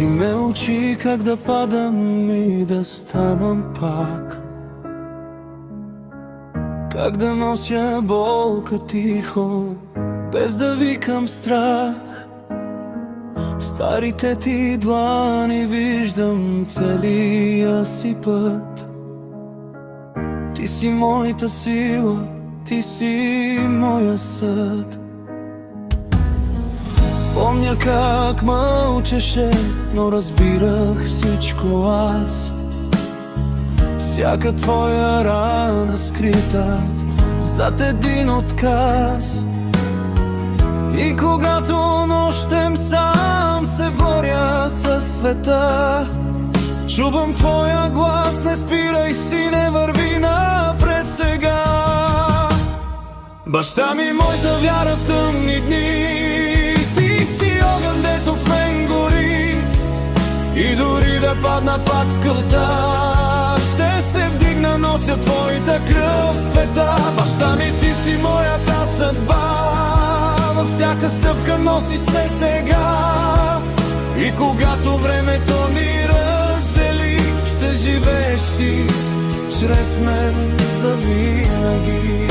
ме учи как да падам и да ставам пак, как да нося болка тихо, без да викам страх. В старите ти длани виждам целия си път. Ти си моята сила, ти си моя съд. Помня как мълчеше, но разбирах всичко аз. Всяка твоя рана скрита зад един отказ. И когато нощем сам се боря със света, чувам твоя глас: не спирай, сине, върви напред сега. Баща ми, моята вяра в тъмни дни, ти си огън, дето в мен гори. И дори да падна пак в кълта, ще се вдигна, нося твоята кръв в света. Баща ми, ти си моята съдба, във всяка стъпка носиш се сега. И когато времето ни раздели, ще живееш ти чрез мен завинаги.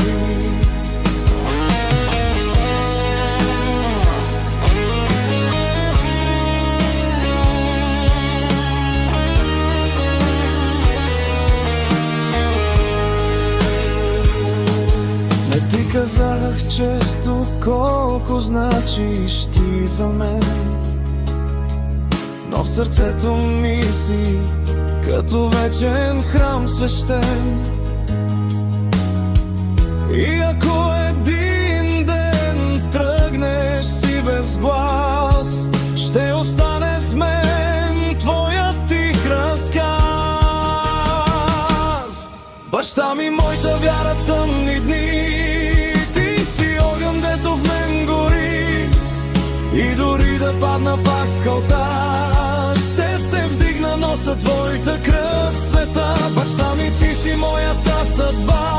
Не ти казах често колко значиш ти за мен, но в сърцето ми си като вечен храм свещен. И ако един ден тръгнеш си без глас, ще остане в мен твоят тих разказ. Баща ми, моята вяра в тъмни дни, ти си огън, дето в мен гори. И дори да падна пак в кълта, ще се вдигна, нося твоята кръв в света. Баща ми, ти си моята съдба,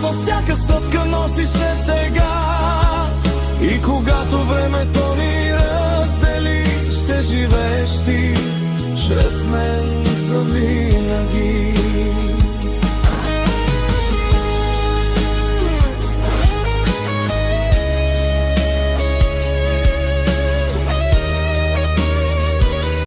във всяка стъпка носиш се сега. И когато времето ни раздели, ще живееш ти чрез мен завинаги.